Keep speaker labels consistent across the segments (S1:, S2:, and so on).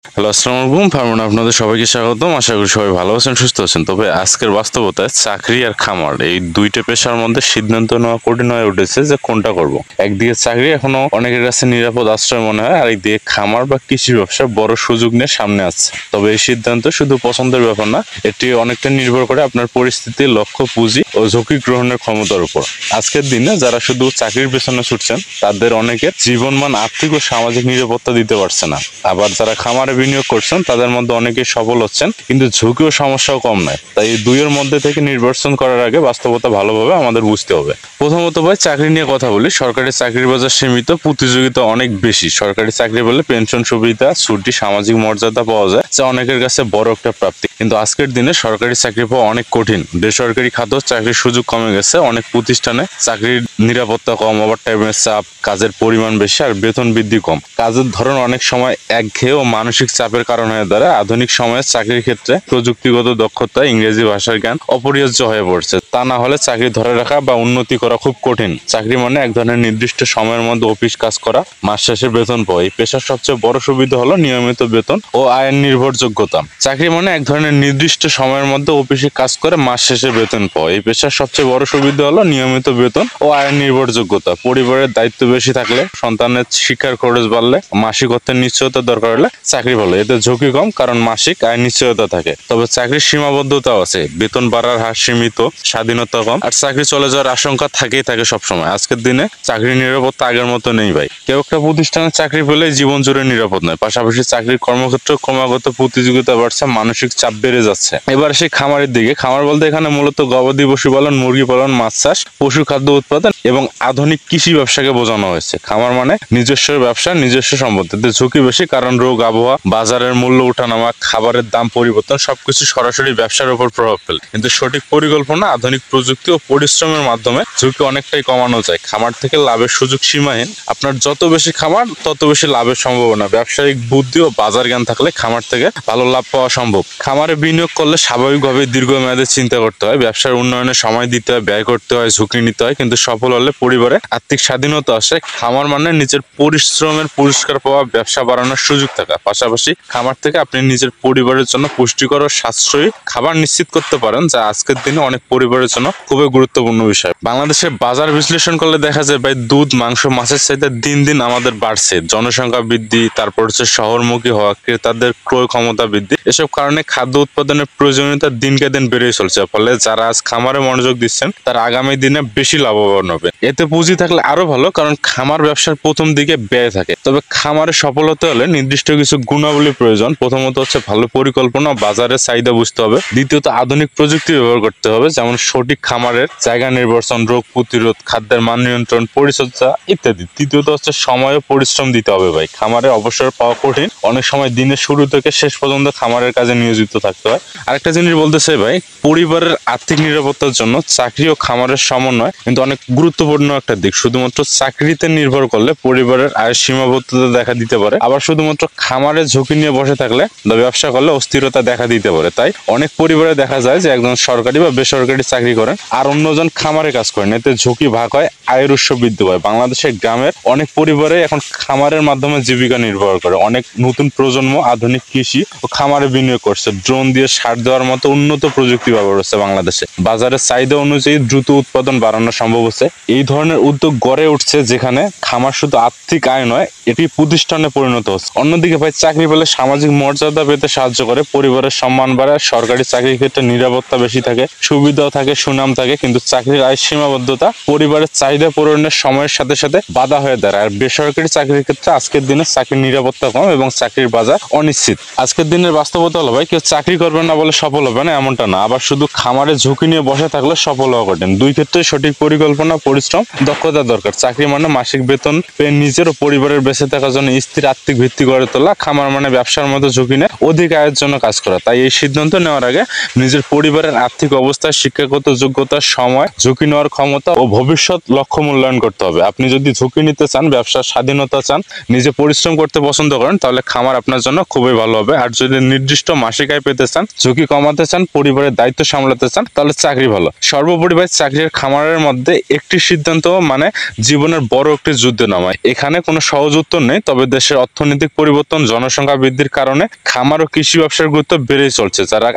S1: Hello, আসসালামু আলাইকুম। ফার্মুন আপনাদের সবাইকে স্বাগতম। আশা করি সবাই ভালো আছেন, সুস্থ আছেন। তবে আজকের বাস্তবতায় চাকরি আর খামার এই দুইটা পেশার মধ্যে সিদ্ধান্ত নেওয়া কঠিন হয়ে উঠেছে যে কোনটা করব। একদিকে চাকরি এখনো অনেকের কাছে নিরাপদ আশ্রয় মনে হয়, আর একদিকে খামার বা কৃষি ব্যবসা বড় সুযোগ নিয়ে সামনে আসছে। তবে এই সিদ্ধান্ত শুধু পছন্দের ব্যাপার না, এটি অনেকটা নির্ভর করে আপনার পরিস্থিতি, লক্ষ্য, পুঁজি ও ঝুঁকি গ্রহণের ক্ষমতার উপর। আজকের দিনে যারা শুধু চাকরির পেছনে ছুটছেন তাদের অনেকের জীবনমান আর্থিক ও সামাজিক নিরাপত্তা দিতে পারছে না। আবার যারা খামারে বিনিয়োগ করছেন তাদের মধ্যে অনেকেই সফল হচ্ছেন, কিন্তু ঝুঁকি ও সমস্যাও কম নয়। তাই এই দুইয়ের মধ্যে থেকে নির্বাচন করার আগে বাস্তবতা ভালোভাবে আমাদের বুঝতে হবে। প্রথমত ভাই, চাকরি নিয়ে কথা বলি। সরকারি চাকরির বাজার সীমিত, প্রতিযোগিতা অনেক বেশি। সরকারি চাকরি বলে পেনশন সুবিধা, ছুটি, সামাজিক মর্যাদা পাওয়া যায়, যা অনেকের কাছে বড় একটা প্রাপ্তি। কিন্তু আজকের দিনে সরকারি চাকরি পাওয়া অনেক কঠিন। বেসরকারি খাত চাকরির সুযোগ কমে গেছে। অনেক প্রতিষ্ঠানে চাকরির নিরাপত্তা কম, ওভার টাইমের চাপ, কাজের পরিমাণ বেশি আর বেতন বৃদ্ধি কম। কাজের ধরন অনেক সময় একঘেয়ে ও মানসিক চাপের কারণ হয়ে দাঁড়ায়। আধুনিক সময়ে চাকরির ক্ষেত্রে প্রযুক্তিগত দক্ষতা, ইংরেজি ভাষার জ্ঞান অপরিহার্য হয়ে পড়ছে। তা না হলে চাকরি ধরে রাখা বা উন্নতি করা খুব কঠিন। চাকরি মানে এক ধরনের নির্দিষ্ট সময়ের মধ্যে অফিস কাজ করা, মাস শেষে বেতন পাওয়া। এই পেশার সবচেয়ে বড় সুবিধা হলো নিয়মিত বেতন ও আয়ের নির্ভরযোগ্যতা। চাকরি মানে এক ধরনের নির্দিষ্ট সময়ের মধ্যে অফিসে কাজ করে মাস শেষে বেতন পাওয়া। এই পেশার সবচেয়ে বড় সুবিধা হলো নিয়মিত বেতন ও আয়ের নির্ভরযোগ্যতা। পরিবারের দায়িত্ব বেশি থাকলে, সন্তানের শিক্ষার খরচ বাড়লে, মাসিক অর্থের নিশ্চয়তা দরকার হলে চাকরি ভালো। এতে ঝুঁকি কম, কারণ মাসিক আয়ের নিশ্চয়তা থাকে। তবে চাকরির সীমাবদ্ধতাও আছে। বেতন বাড়ার হার সীমিত, স্বাধীনতা কম, আর চাকরি চলে যাওয়ার আশঙ্কা থাকেই থাকে সবসময়। আজকের দিনে চাকরির নিরাপত্তা আগের মতো নেই ভাই। কেউ একটা প্রতিষ্ঠানে চাকরি পেলে জীবন জুড়ে নিরাপদ নয়। পাশাপাশি চাকরির কর্মক্ষেত্রে ক্রমাগত প্রতিযোগিতা বাড়ছে, মানসিক চাপ বেড়ে যাচ্ছে। এবার সেই খামারের দিকে। খামার বলতে এখানে মূলত গবাদি পশু পালন, মুরগি পালন, মাছ চাষ, পশু খাদ্য উৎপাদন এবং আধুনিক কৃষি ব্যবসাকে বোঝানো হয়েছে। খামার মানে নিজস্ব ব্যবসা, নিজস্ব সম্পত্তি। এতে ঝুঁকি বেশি, কারণ রোগ, আবহাওয়া, বাজারের মূল্য ওঠানামা, খাবারের দাম পরিবর্তন সবকিছু সরাসরি ব্যবসার উপর প্রভাব ফেলে। কিন্তু সঠিক পরিকল্পনা, আধুনিক প্রযুক্তি ও পরিশ্রমের মাধ্যমে ঝুঁকি অনেকটাই কমানো যায়। খামার থেকে লাভের সুযোগ সীমাহীন। আপনার যত বেশি খামার তত বেশি লাভের সম্ভাবনা। ব্যবসায়িক বুদ্ধি ও বাজার জ্ঞান থাকলে খামার থেকে ভালো লাভ পাওয়া সম্ভব। খামারে বিনিয়োগ করলে স্বাভাবিকভাবে দীর্ঘমেয়াদে চিন্তা করতে হয়, ব্যবসার উন্নয়নে সময় দিতে হয়, ব্যয় করতে হয়, ঝুঁকি নিতে হয়। কিন্তু সফল হলে পরিবারে আর্থিক স্বাধীনতা আসে। খামার মানে নিজের পরিশ্রমের পুরস্কার পাওয়া, ব্যবসা বাড়ানোর সুযোগ থাকা। পাশাপাশি খামার থেকে আপনি নিজের পরিবারের জন্য পুষ্টিকর ও সাশ্রয়ী খাবার নিশ্চিত করতে পারেন, যা আজকের দিনে অনেক পরিবারের জন্য খুবই গুরুত্বপূর্ণ বিষয়। বাংলাদেশের বাজার বিশ্লেষণ করলে দেখা যায় ভাই, দুধ, মাংস, মাছের চাহিদা দিন দিন আমাদের বাড়ছে। জনসংখ্যা বৃদ্ধি, তারপর হচ্ছে শহরমুখী হওয়া, ক্রেতাদের ক্রয় ক্ষমতা বৃদ্ধি, এসব কারণে খাদ্য উৎপাদনের প্রয়োজনীয়তা দিনকে দিন বেড়েই চলছে। ফলে যারা আজ খামারে মনোযোগ দিচ্ছেন তারা আগামী দিনে বেশি লাভবান হবে। এতে পুঁজি থাকলে আরো ভালো, কারণ খামার ব্যবসার প্রথম দিকে ব্যয় থাকে। তবে খামারে সফল হতে হলে নির্দিষ্ট কিছু গুণাবলী প্রয়োজন। প্রথমত হচ্ছে ভালো পরিকল্পনা, বাজারের চাহিদা বুঝতে হবে। দ্বিতীয়ত আধুনিক প্রযুক্তি ব্যবহার করতে হবে, যেমন সঠিক খামারের জায়গা নির্বাচন, রোগ প্রতিরোধ, খাদ্যের মান নিয়ন্ত্রণ, পরিচর্যা ইত্যাদি। তৃতীয়ত হচ্ছে সময় ও পরিশ্রম দিতে হবে ভাই। খামারে অবসর পাওয়া কঠিন। অনেক সময় দিনের শুরু থেকে শেষ পর্যন্ত খামারের কাজে নিয়োজিত থাকতে হয়। আরেকটা জিনিস বলতে চাই ভাই, পরিবারের আর্থিক নিরাপত্তার জন্য চাকরি ও খামারের সমন্বয় কিন্তু অনেক গুরুত্বপূর্ণ একটা দিক। শুধুমাত্র চাকরিতে নির্ভর করলে পরিবারের আয়ের সীমাবদ্ধতা দেখা দিতে পারে। আবার শুধুমাত্র খামারের ঝুঁকি নিয়ে বসে থাকলে বা ব্যবসা করলে অস্থিরতা দেখা দিতে পারে। তাই অনেক পরিবারে দেখা যায় যে একজন সরকারি বা বেসরকারি চাকরি করেন আর অন্যজন খামারে কাজ করেন। এতে ঝুঁকি ভাগ হয়, আয়ের উৎস বৃদ্ধি পায়। বাংলাদেশের গ্রামের অনেক পরিবারে এখন খামারের মাধ্যমে জীবিকা নির্ভর করে। অনেক নতুন প্রজন্ম আধুনিক কৃষি ও খামারে বিনিয়োগ করছে। ড্রোন দিয়ে সার দেওয়ার মতো উন্নত প্রযুক্তি ব্যবহার হচ্ছে বাংলাদেশে। বাজারের চাহিদা অনুযায়ী দ্রুত উৎপাদন বাড়ানো সম্ভব হচ্ছে। এই ধরনের উদ্যোগ গড়ে উঠছে, যেখানে খামার শুধু আর্থিক আয় নয়, এটি প্রতিষ্ঠানে পরিণত হচ্ছে। অন্যদিকে ভাই, চাকরি পেলে সামাজিক মর্যাদা পেতে সাহায্য করে, পরিবারের সম্মান বাড়ায়। সরকারি চাকরির ক্ষেত্রে নিরাপত্তা বেশি থাকে, সুবিধাও থাকে, সুনাম থাকে। কিন্তু চাকরির আয় সীমাবদ্ধতা পরিবারের চাহিদা পূরণের সময়ের সাথে সাথে বাধা হয়ে দাঁড়ায়। আর বেসরকারি চাকরির ক্ষেত্রে আজকের দিনে চাকরির নিরাপত্তা কম এবং চাকরির বাজার অনিশ্চিত। আজকের দিনের বাস্তবতা হলো ভাই, কেউ চাকরি করবে না বলে সফল হবে না এমনটা না। আবার শুধু খামারে ঝুঁকি নিয়ে বসে থাকলে সফল হওয়া কঠিন। দুই ক্ষেত্রে সঠিক পরিকল্পনা, পরিশ্রম, দক্ষতা দরকার। চাকরি মানে মাসিক বেতন পেয়ে নিজের ও পরিবারের বেঁচে থাকার জন্য স্থির আর্থিক ভিত্তি গড়ে তোলা। খামার মানে ব্যবসার মতো ঝুঁকি নিয়ে অধিক আয়ের জন্য কাজ করা। তাই এই সিদ্ধান্ত নেওয়ার আগে নিজের পরিবারের আর্থিক অবস্থা, শিক্ষাগত যোগ্যতা, সময়, ঝুঁকি নেওয়ার ক্ষমতা ও ভবিষ্যৎ লক্ষ্য মূল্যায়ন করতে হবে। আপনি যদি ঝুঁকি নিতে চান, ব্যবসার স্বাধীনতা চান, নিজে পরিশ্রম করতে পছন্দ করেন, তাহলে খামার আপনার জন্য খুবই ভালো হবে। আর যদি নির্দিষ্ট মাসিক আয় পেতে চান, ঝুঁকি কমাতে চান, পরিবারের দায়িত্ব সামলাতে চান, তাহলে চাকরি ভালো। সর্বোপরি ভাই, চাকরি আর খামারের মধ্যে একটি সিদ্ধান্ত মানে জীবনের বড় একটি যুদ্ধে নামায়। এখানে কোনো সহজ পরিবর্তন নেই, তবে দেশের অর্থনৈতিক পরিবর্তন, জনসংখ্যা বৃদ্ধির কারণে খামার ও কৃষি ব্যবসার গুরুত্ব বেড়েই চলছে। যারা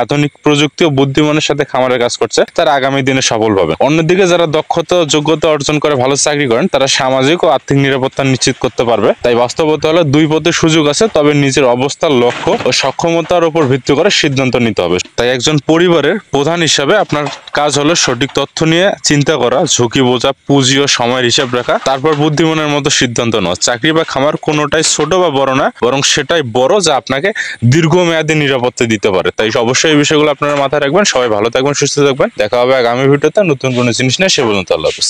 S1: আধুনিক প্রযুক্তি ও বুদ্ধিমানের সাথে খামারের কাজ করছে তারা আগামী দিনে সফল হবে। অন্যদিকে যারা দক্ষতা ও যোগ্যতা অর্জন করে ভালো চাকরি করেন তারা সামাজিক ও আর্থিক নিরাপত্তা নিশ্চিত করতে পারবে। তাই বাস্তবতা হলো দুই পথে সুযোগ আছে, তবে নিজের অবস্থার লক্ষ্য ও সক্ষমতার উপর ভিত্তি করে সিদ্ধান্ত নিতে হবে। তাই একজন পরিবারের প্রধান হিসাবে আপনার কাজ হলো সঠিক তথ্য নিয়ে চিন্তা করা, ঝুঁকি বোঝা, পুঁজি ও সময়ের হিসাব রাখা, তারপর বুদ্ধিমানের মতো সিদ্ধান্ত নেওয়া। চাকরি বা খামার কোনোটাই ছোট বা বড় না, বরং সেটাই বড় যা আপনাকে দীর্ঘমেয়াদী নিরাপত্তা দিতে পারে। তাই অবশ্যই এই বিষয়গুলো আপনারা মাথায় রাখবেন। সবাই ভালো থাকবেন, সুস্থ থাকবেন। দেখা হবে আগামী ভিডিওতে নতুন কোনো জিনিস নিয়ে। সে পর্যন্ত আল্লাহ হাফেজ।